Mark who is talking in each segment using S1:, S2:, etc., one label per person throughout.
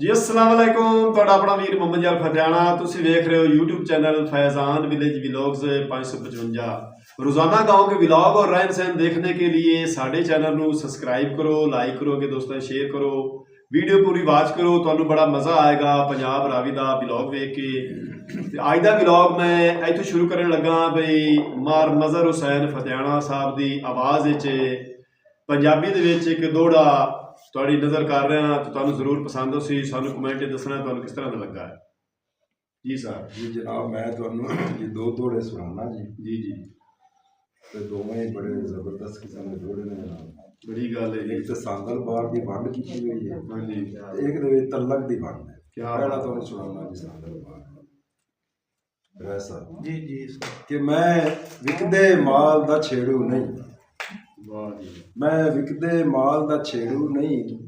S1: जी अस्सलाम वालेकुम ਤੁਹਾਡਾ ਆਪਣਾ ਵੀਰ ਮੁਹੰਮਦ ਯਾਰ ਫਤਿਆਣਾ ਤੁਸੀਂ ਵੇਖ ਰਹੇ ਹੋ YouTube channel Faizan village vlogs 555 रोजाना गांव के व्लॉग और रहन सहन देखने के लिए साडे चैनल ਨੂੰ सब्सक्राइब करो लाइक करो कि दोस्तों शेयर करो वीडियो पूरी वाच करो ਤੁਹਾਨੂੰ बड़ा मजा आएगा पंजाब रावी ਦਾ व्लॉग ਵੇਖ ਕੇ ਤੇ ਅੱਜ ਦਾ व्लॉग मैं ਇੱਥੋਂ ਸ਼ੁਰੂ ਕਰਨ ਲੱਗਾ ਬਈ ਮਾਰ ਮਜ਼ਹਰ ਹੁਸੈਨ ਫਤਿਆਣਾ ਸਾਹਿਬ ਦੀ ਆਵਾਜ਼ ਵਿੱਚ ਪੰਜਾਬੀ ਦੇ ਵਿੱਚ ਇੱਕ ਦੋੜਾ ਤੁਹਾਡੀ ਨਜ਼ਰ ਕਰ ਰਿਹਾ तो ਤੁਹਾਨੂੰ ਜ਼ਰੂਰ ਪਸੰਦ ਹੋਸੀ ਸਾਨੂੰ ਕਮੈਂਟ ਦੱਸਣਾ ਤੁਹਾਨੂੰ ਕਿਸ ਤਰ੍ਹਾਂ ਦਾ ਲੱਗਾ ਹੈ जी सर
S2: जी जनाब मैं ਤੁਹਾਨੂੰ ਜੀ ਦੋ ਦੋੜੇ ਸੁਣਾਉਣਾ जी
S1: जी
S2: ਤੇ ਦੋਵੇਂ ਹੀ ਬੜੇ ਜ਼ਬਰਦਸਤ ਕਿਸਮ ਦੇ ਦੋੜੇ ਨੇ ਜਨਾਬ
S1: बड़ी गल है
S2: ਇੱਕ ਤੇ ਸੰਦਲ ਬਾਰ ਦੀ ਵੰਡ ਕੀਤੀ ਹੋਈ ਹੈ
S1: हाँ जी
S2: ਤੇ ਇੱਕ ਦੇ ਵਿੱਚ ਤਲਕ ਦੀ ਵੰਡ ਹੈ
S1: क्या
S2: ਪਹਿਲਾ ਤੁਹਾਨੂੰ ਸੁਣਾਉਣਾ ਜੀ ਸੰਦਲ ਬਾਰ ਐਸਾ
S3: जी जी
S2: ਕਿ ਮੈਂ ਵਿਕਦੇ ਮਾਲ ਦਾ ਛੇੜੂ ਨਹੀਂ
S1: वाह जी
S2: ਮੈਂ ਵਿਕਦੇ ਮਾਲ ਦਾ ਛੇੜੂ ਨਹੀਂ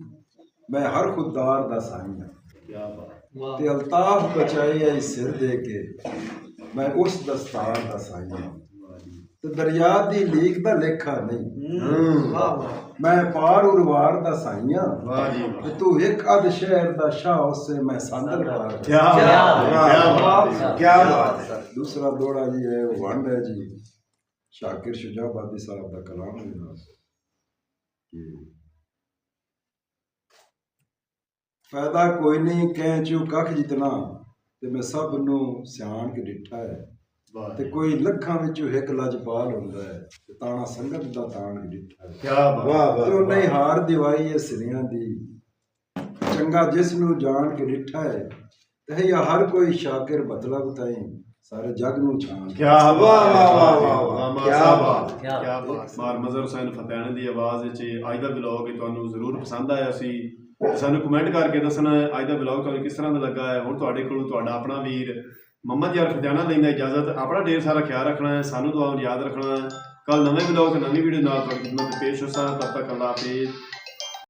S2: ਮੈਂ ਹਰ ਖੁਦਦਾਰ ਦਾ ਸਾਈਂ ਹਾਂ
S1: क्या बात
S3: वाह
S2: ਤੇ ਅਲਤਾਫ ਬਚਾਈ ਐ ਸਿਰ ਦੇ ਕੇ ਮੈਂ ਉਸ ਦਸਤਾਰ ਦਾ ਸਾਈਂ ਹਾਂ
S1: वाह जी
S2: ਤੇ ਦਰਿਆ ਦੀ ਲੀਕ ਦਾ ਲੇਖਾ ਨਹੀਂ
S3: वाह वाह
S2: ਮੈਂ ਪਾਰ ਉਰਵਾਰ ਦਾ ਸਾਈਂ ਹਾਂ
S1: वाह जी वाह
S2: ਤੇ ਤੂੰ ਇੱਕ ਅਧ ਸ਼ਹਿਰ ਦਾ ਸ਼ਾਹ ਉਸੇ ਮੈਂ ਸੰਦਲ ਪਾਰ
S1: क्या बात है क्या बात है
S2: ਦੂਸਰਾ ਦੋੜਾ ਜੀ ਹੈ ਉਹ ਵੰਡ ਹੈ ਜੀ ਸ਼ਾਕਿਰ ਸ਼ੁਜਾਬਾਦੀ ਸਾਹਿਬ ਦਾ ਕਲਾਮ ਹੈ ਜਨਾਬ ਕਿ ਫਾਇਦਾ ਕੋਈ ਨਹੀਂ ਕਹਿ ਚੂ ਕੱਖ ਜਿਤਨਾ ਤੇ ਮੈਂ ਸਭ ਨੂੰ ਸਿਆਣ ਕੇ ਡਿੱਠਾ ਹੈ
S1: वाह
S2: ਤੇ ਕੋਈ ਲੱਖਾਂ ਵਿੱਚੋਂ ਇੱਕ ਲਜਪਾਲ ਹੁੰਦਾ ਹੈ ਤੇ ਤਾਣਾ ਸੰਗਤ ਦਾ ਤਾਣ ਕੇ ਡਿੱਠਾ ਹੈ
S1: क्या बात
S2: ਤੇ ਉਹਨੇ ਹੀ ਹਾਰ ਦਿਵਾਈ ਹੈ ਸਿਰਿਆਂ ਦੀ ਚੰਗਾ ਜਿਸ ਨੂੰ ਜਾਣ ਕੇ ਡਿੱਠਾ ਹੈ ਤੇ ਇਹ ਹਰ ਕੋਈ ਸ਼ਾਕਿਰ ਮਤਲਬ ਤਾਈ ਸਾਰੇ ਜਗ ਨੂੰ ਛਾਣ
S1: क्या वाह वाह वाह वाह क्या बात
S3: क्या
S1: क्या बात मार मजहर हुसैन फतेहाना ਦੀ ਆਵਾਜ਼ ਵਿੱਚ ਅੱਜ ਦਾ ਵਲੌਗ ਤੁਹਾਨੂੰ ਜ਼ਰੂਰ ਪਸੰਦ ਆਇਆ ਸੀ ਸਾਨੂੰ ਕਮੈਂਟ ਕਰਕੇ ਦੱਸਣਾ ਅੱਜ ਦਾ ਵਲੌਗ ਤੁਹਾਨੂੰ ਕਿਸ ਤਰ੍ਹਾਂ ਦਾ ਲੱਗਾ ਹੈ ਹੁਣ ਤੁਹਾਡੇ ਕੋਲ ਤੁਹਾਡਾ ਆਪਣਾ ਵੀਰ ਮੁਹੰਮਦ ਯਾਰ ਫਤਿਆਣਾ ਲੈਂਦਾ ਇਜਾਜ਼ਤ ਆਪਣਾ ਢੇਰ ਸਾਰਾ ਖਿਆਲ ਰੱਖਣਾ ਹੈ ਸਾਨੂੰ ਦੁਆਵਾਂ ਯਾਦ ਰੱਖਣਾ ਹੈ ਕੱਲ ਨਵੇਂ ਵਲੌਗ ਤੇ ਨਵੀਂ ਵੀਡੀਓ ਨਾਲ ਤੁਹਾਡੀ ਖਿਦਮਤ ਵਿੱਚ ਪੇਸ਼ ਹੋਸਾਂ ਤਦ ਤੱਕ ਅੱਲਾਹ ਹਾਫਿਜ਼